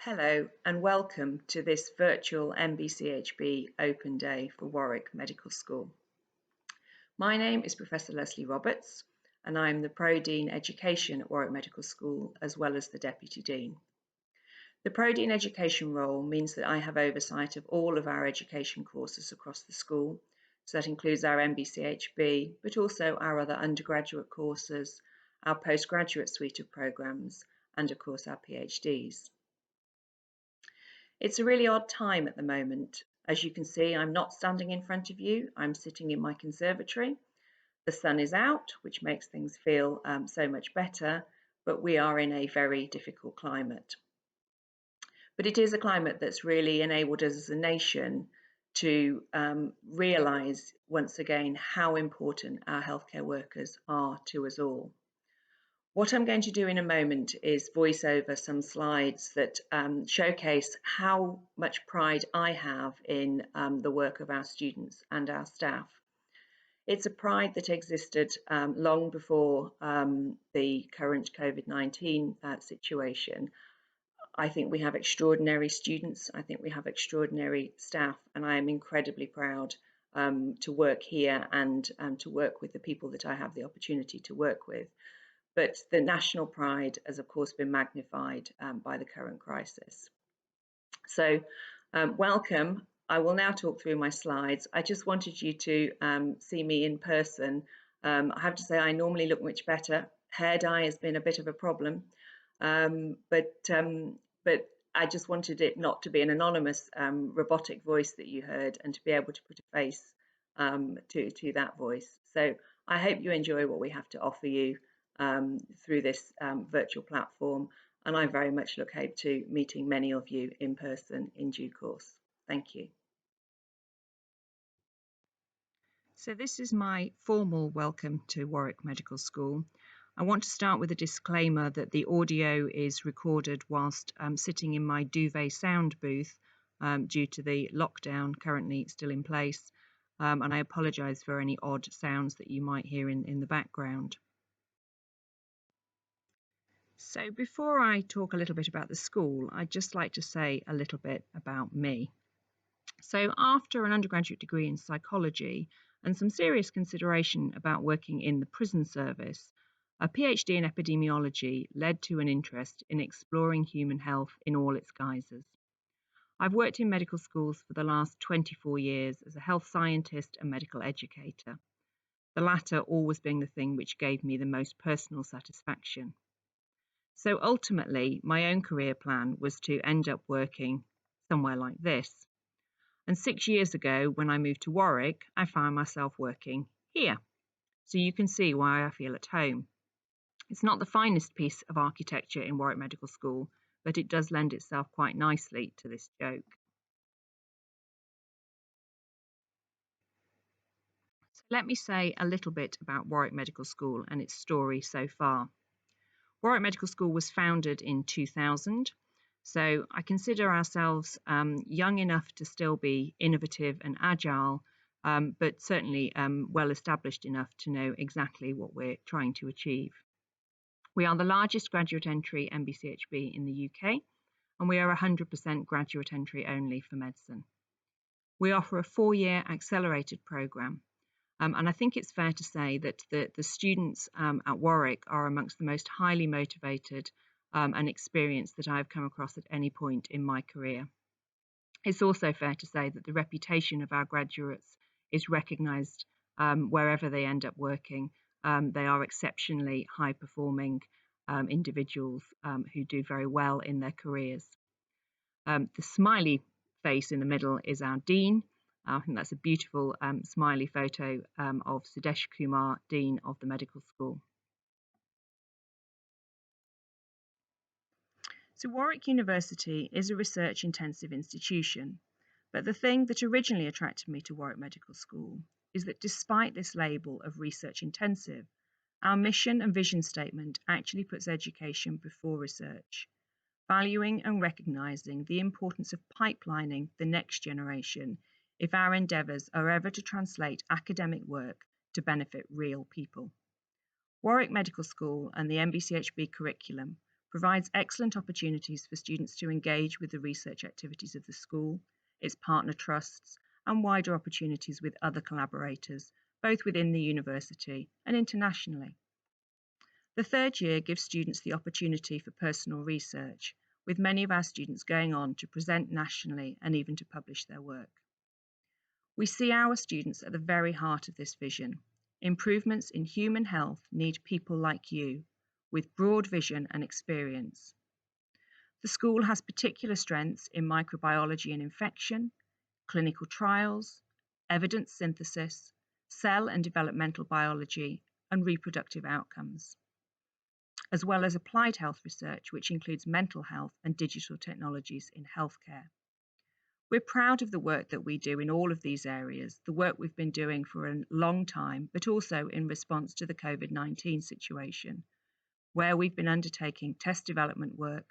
Hello and welcome to this virtual MBChB Open Day for Warwick Medical School. My name is Professor Lesley Roberts and I'm the Pro-Dean Education at Warwick Medical School as well as the Deputy Dean. The Pro-Dean Education role means that I have oversight of all of our education courses across the school, so that includes our MBChB but also our other undergraduate courses, our postgraduate suite of programmes and of course our PhDs. It's a really odd time at the moment. As you can see, I'm not standing in front of you. I'm sitting in my conservatory. The sun is out, which makes things feel so much better, but we are in a very difficult climate. But it is a climate that's really enabled us as a nation to realise once again how important our healthcare workers are to us all. What I'm going to do in a moment is voice over some slides that showcase how much pride I have in the work of our students and our staff. It's a pride that existed long before the current COVID-19 situation. I think we have extraordinary students, I think we have extraordinary staff, and I am incredibly proud to work here and to work with the people that I have the opportunity to work with. But the national pride has, of course, been magnified by the current crisis. So, welcome. I will now talk through my slides. I just wanted you to see me in person. I have to say I normally look much better. Hair dye has been a bit of a problem, but I just wanted it not to be an anonymous robotic voice that you heard and to be able to put a face to that voice. So I hope you enjoy what we have to offer you through this virtual platform, and I very much look forward to meeting many of you in person in due course. Thank you. So this is my formal welcome to Warwick Medical School. I want to start with a disclaimer that the audio is recorded whilst sitting in my duvet sound booth due to the lockdown currently still in place, and I apologise for any odd sounds that you might hear in the background. So before I talk a little bit about the school, I'd just like to say a little bit about me. So after an undergraduate degree in psychology and some serious consideration about working in the prison service, a PhD in epidemiology led to an interest in exploring human health in all its guises. I've worked in medical schools for the last 24 years as a health scientist and medical educator, the latter always being the thing which gave me the most personal satisfaction. So ultimately, my own career plan was to end up working somewhere like this. And 6 years ago, when I moved to Warwick, I found myself working here. So you can see why I feel at home. It's not the finest piece of architecture in Warwick Medical School, but it does lend itself quite nicely to this joke. So let me say a little bit about Warwick Medical School and its story so far. Warwick Medical School was founded in 2000, so I consider ourselves young enough to still be innovative and agile, but certainly well established enough to know exactly what we're trying to achieve. We are the largest graduate entry MBChB in the UK, and we are 100% graduate entry only for medicine. We offer a 4-year accelerated programme. And I think it's fair to say that the students at Warwick are amongst the most highly motivated and experienced that I've come across at any point in my career. It's also fair to say that the reputation of our graduates is recognised wherever they end up working. They are exceptionally high-performing individuals who do very well in their careers. The smiley face in the middle is our dean. I think that's a beautiful smiley photo of Sudesh Kumar, Dean of the Medical School. So Warwick University is a research-intensive institution, but the thing that originally attracted me to Warwick Medical School is that despite this label of research-intensive, our mission and vision statement actually puts education before research, valuing and recognising the importance of pipelining the next generation if our endeavours are ever to translate academic work to benefit real people. Warwick Medical School and the MBChB curriculum provides excellent opportunities for students to engage with the research activities of the school, its partner trusts, and wider opportunities with other collaborators, both within the university and internationally. The third year gives students the opportunity for personal research, with many of our students going on to present nationally and even to publish their work. We see our students at the very heart of this vision. Improvements in human health need people like you, with broad vision and experience. The school has particular strengths in microbiology and infection, clinical trials, evidence synthesis, cell and developmental biology, and reproductive outcomes, as well as applied health research, which includes mental health and digital technologies in healthcare. We're proud of the work that we do in all of these areas, the work we've been doing for a long time, but also in response to the COVID-19 situation, where we've been undertaking test development work,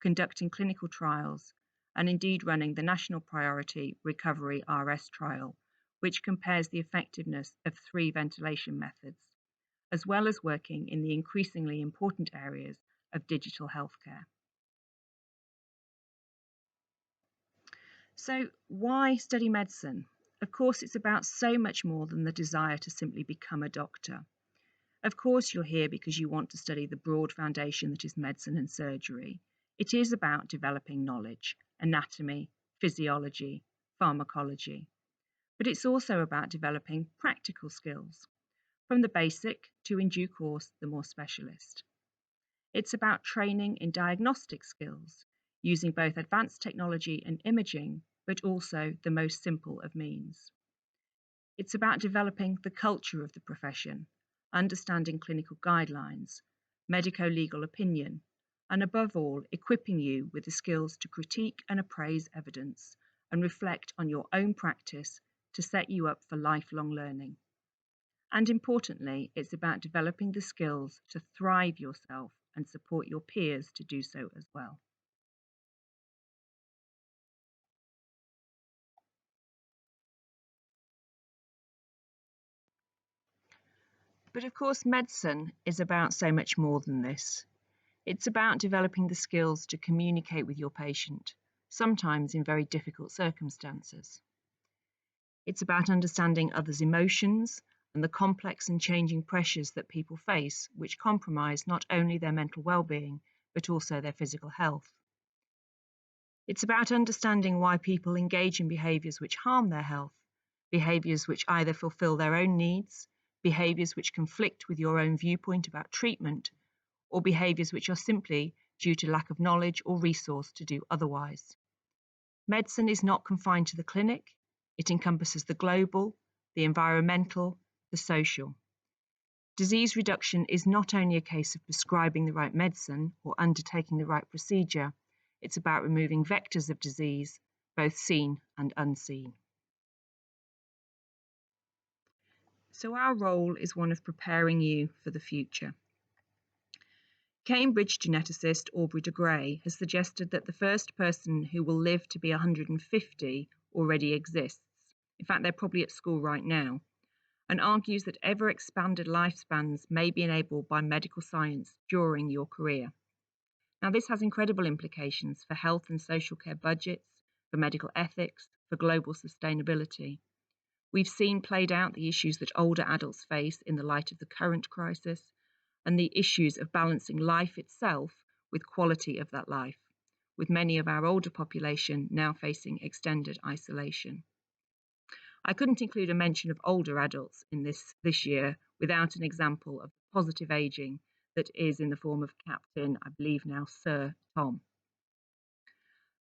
conducting clinical trials, and indeed running the National Priority Recovery RS trial, which compares the effectiveness of 3 ventilation methods, as well as working in the increasingly important areas of digital healthcare. So, why study medicine? Of course, it's about so much more than the desire to simply become a doctor. Of course, you're here because you want to study the broad foundation that is medicine and surgery. It is about developing knowledge, anatomy, physiology, pharmacology. But it's also about developing practical skills, from the basic to, in due course, the more specialist. It's about training in diagnostic skills, using both advanced technology and imaging, but also the most simple of means. It's about developing the culture of the profession, understanding clinical guidelines, medico-legal opinion, and above all, equipping you with the skills to critique and appraise evidence and reflect on your own practice to set you up for lifelong learning. And importantly, it's about developing the skills to thrive yourself and support your peers to do so as well. But of course, medicine is about so much more than this. It's about developing the skills to communicate with your patient, sometimes in very difficult circumstances. It's about understanding others' emotions and the complex and changing pressures that people face, which compromise not only their mental well-being, but also their physical health. It's about understanding why people engage in behaviours which harm their health, behaviours which either fulfil their own needs, behaviours which conflict with your own viewpoint about treatment, or behaviours which are simply due to lack of knowledge or resource to do otherwise. Medicine is not confined to the clinic. It encompasses the global, the environmental, the social. Disease reduction is not only a case of prescribing the right medicine or undertaking the right procedure, it's about removing vectors of disease, both seen and unseen. So our role is one of preparing you for the future. Cambridge geneticist Aubrey de Grey has suggested that the first person who will live to be 150 already exists. In fact, they're probably at school right now, and argues that ever-expanded lifespans may be enabled by medical science during your career. Now, this has incredible implications for health and social care budgets, for medical ethics, for global sustainability. We've seen played out the issues that older adults face in the light of the current crisis, and the issues of balancing life itself with quality of that life, with many of our older population now facing extended isolation. I couldn't include a mention of older adults in this year without an example of positive ageing that is in the form of Captain, I believe now Sir Tom.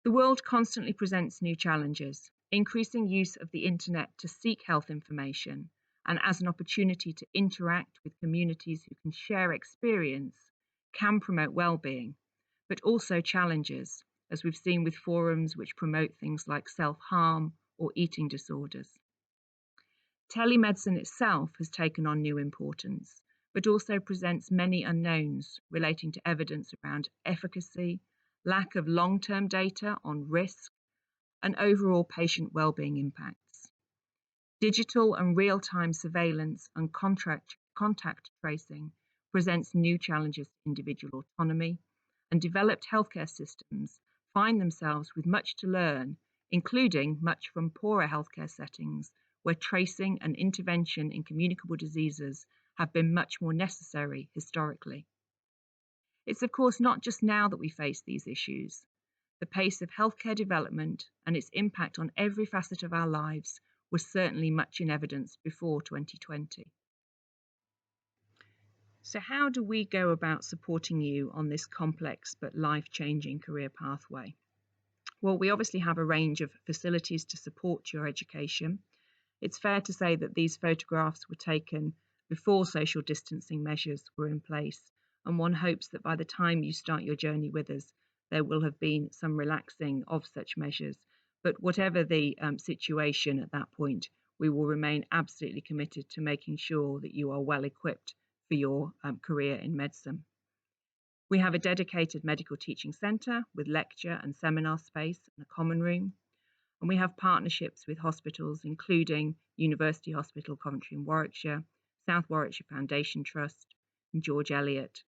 The world constantly presents new challenges. Increasing use of the internet to seek health information and as an opportunity to interact with communities who can share experience can promote well-being, but also challenges, as we've seen with forums which promote things like self-harm or eating disorders. Telemedicine itself has taken on new importance, but also presents many unknowns relating to evidence around efficacy, lack of long-term data on risk, and overall patient well-being impacts. Digital and real-time surveillance and contact tracing presents new challenges to individual autonomy and developed healthcare systems find themselves with much to learn, including much from poorer healthcare settings where tracing and intervention in communicable diseases have been much more necessary historically. It's of course not just now that we face these issues. The pace of healthcare development and its impact on every facet of our lives was certainly much in evidence before 2020. So how do we go about supporting you on this complex but life-changing career pathway? Well, we obviously have a range of facilities to support your education. It's fair to say that these photographs were taken before social distancing measures were in place, and one hopes that by the time you start your journey with us, there will have been some relaxing of such measures. But whatever the situation at that point, we will remain absolutely committed to making sure that you are well equipped for your career in medicine. We have a dedicated medical teaching centre with lecture and seminar space and a common room. And we have partnerships with hospitals, including University Hospital Coventry in Warwickshire, South Warwickshire Foundation Trust, and George Eliot.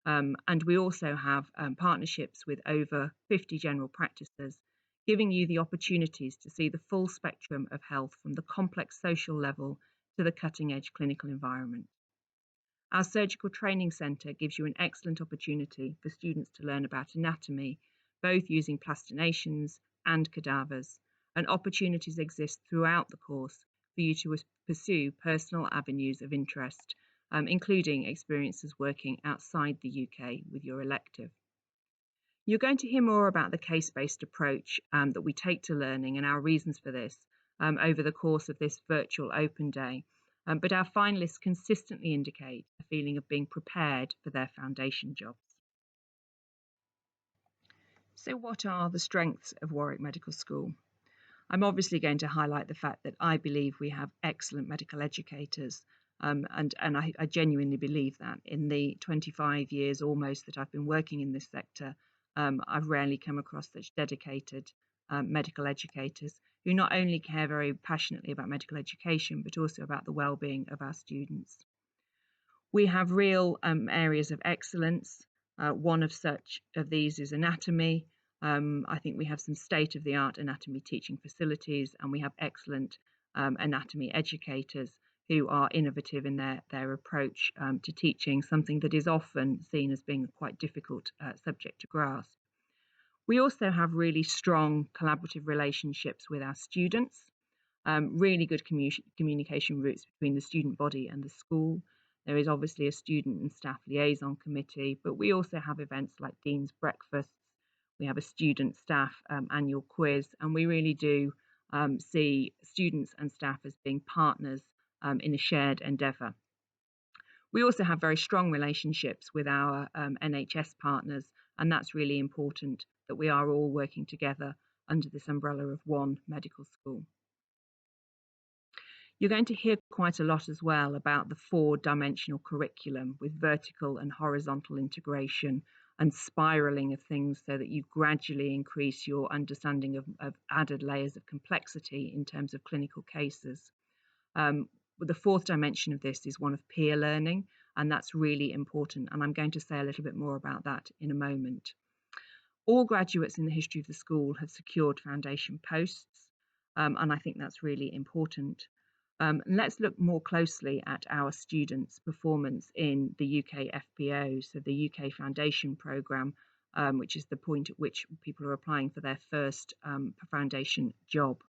And we also have partnerships with over 50 general practices, giving you the opportunities to see the full spectrum of health from the complex social level to the cutting edge clinical environment. Our surgical training centre gives you an excellent opportunity for students to learn about anatomy, both using plastinations and cadavers, and opportunities exist throughout the course for you to pursue personal avenues of interest, including experiences working outside the UK with your elective. You're going to hear more about the case-based approach that we take to learning and our reasons for this over the course of this virtual open day. But our finalists consistently indicate a feeling of being prepared for their foundation jobs. So what are the strengths of Warwick Medical School? I'm obviously going to highlight the fact that I believe we have excellent medical educators, and I genuinely believe that. In the 25 years almost that I've been working in this sector, I've rarely come across such dedicated medical educators who not only care very passionately about medical education, but also about the well-being of our students. We have real areas of excellence. One of such of these is anatomy. I think we have some state-of-the-art anatomy teaching facilities, and we have excellent anatomy educators who are innovative in their approach to teaching something that is often seen as being a quite difficult subject to grasp. We also have really strong collaborative relationships with our students, really good communication routes between the student body and the school. There is obviously a student and staff liaison committee, but we also have events like Dean's Breakfasts. We have a student staff annual quiz, and we really do see students and staff as being partners in a shared endeavour. We also have very strong relationships with our NHS partners, and that's really important that we are all working together under this umbrella of one medical school. You're going to hear quite a lot as well about the four-dimensional curriculum with vertical and horizontal integration and spiraling of things so that you gradually increase your understanding of added layers of complexity in terms of clinical cases. The fourth dimension of this is one of peer learning, and that's really important, and I'm going to say a little bit more about that in a moment. All graduates in the history of the school have secured foundation posts, and I think that's really important. Let's look more closely at our students' performance in the UK FPO, so the UK Foundation Programme, which is the point at which people are applying for their first foundation job.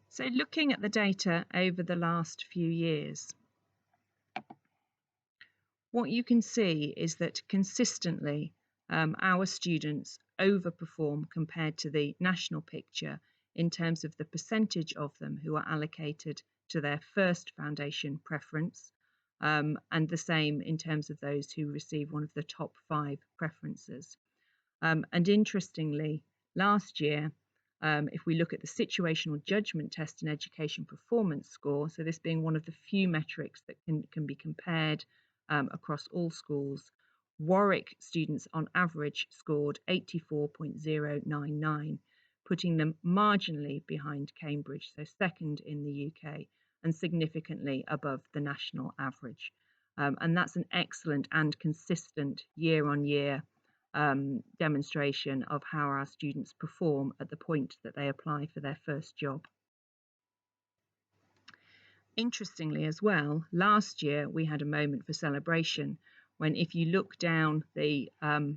So looking at the data over the last few years, what you can see is that consistently our students overperform compared to the national picture in terms of the percentage of them who are allocated to their first foundation preference, and the same in terms of those who receive one of the top 5 preferences. And interestingly, last year, if we look at the situational judgment test and education performance score, so this being one of the few metrics that can be compared across all schools, Warwick students on average scored 84.099, putting them marginally behind Cambridge, so second in the UK, and significantly above the national average. And that's an excellent and consistent year-on-year demonstration of how our students perform at the point that they apply for their first job. Interestingly as well, last year we had a moment for celebration when, if you look down the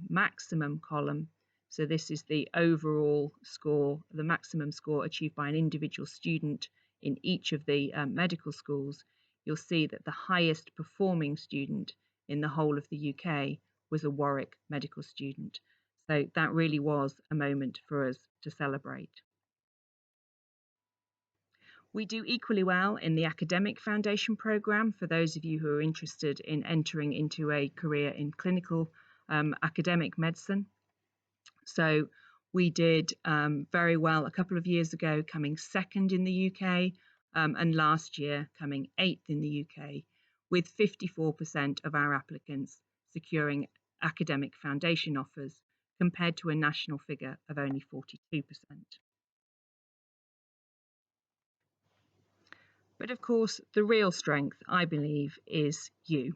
maximum column, so this is the overall score, the maximum score achieved by an individual student in each of the medical schools, you'll see that the highest performing student in the whole of the UK was a Warwick Medical student. So that really was a moment for us to celebrate. We do equally well in the academic foundation programme for those of you who are interested in entering into a career in clinical academic medicine. So we did very well a couple of years ago, coming second in the UK, and last year coming 8th in the UK, with 54% of our applicants securing academic foundation offers, compared to a national figure of only 42%. But of course, the real strength, I believe, is you.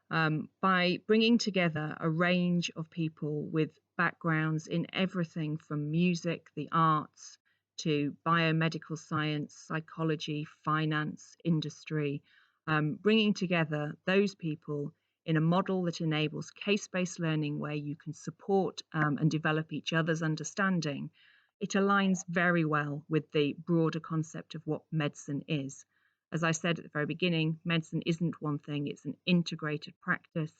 By bringing together a range of people with backgrounds in everything from music, the arts, to biomedical science, psychology, finance, industry, bringing together those people in a model that enables case-based learning where you can support and develop each other's understanding, it aligns very well with the broader concept of what medicine is. As I said at the very beginning, medicine isn't one thing, it's an integrated practice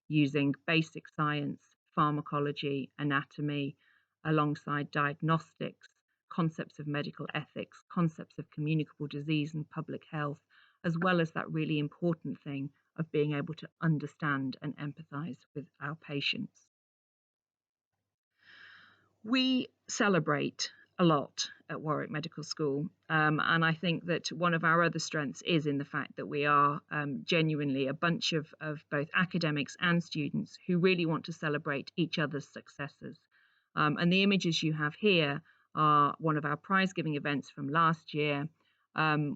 using basic science, pharmacology, anatomy, alongside diagnostics, concepts of medical ethics, concepts of communicable disease and public health, as well as that really important thing of being able to understand and empathise with our patients. We celebrate a lot at Warwick Medical School, and I think that one of our other strengths is in the fact that we are genuinely a bunch of both academics and students who really want to celebrate each other's successes. And the images you have here are one of our prize giving events from last year,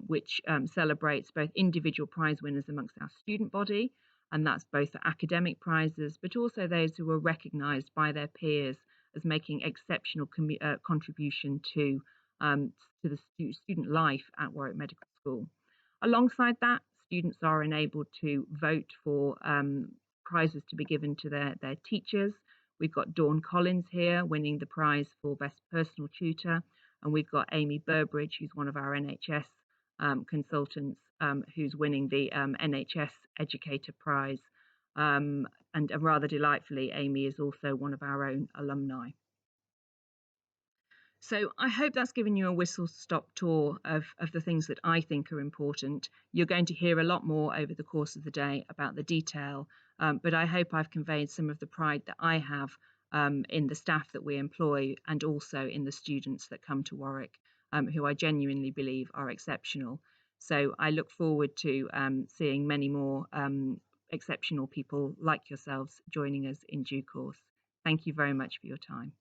which celebrates both individual prize winners amongst our student body, and that's both for academic prizes, but also those who were recognised by their peers as making exceptional contribution to the student life at Warwick Medical School. Alongside that, students are enabled to vote for prizes to be given to their teachers. We've got Dawn Collins here winning the prize for Best Personal Tutor, and we've got Amy Burbridge, who's one of our NHS consultants, who's winning the NHS Educator Prize. And rather delightfully, Amy is also one of our own alumni. So I hope that's given you a whistle-stop tour of the things that I think are important. You're going to hear a lot more over the course of the day about the detail, but I hope I've conveyed some of the pride that I have in the staff that we employ and also in the students that come to Warwick, who I genuinely believe are exceptional. So I look forward to seeing many more exceptional people like yourselves joining us in due course. Thank you very much for your time.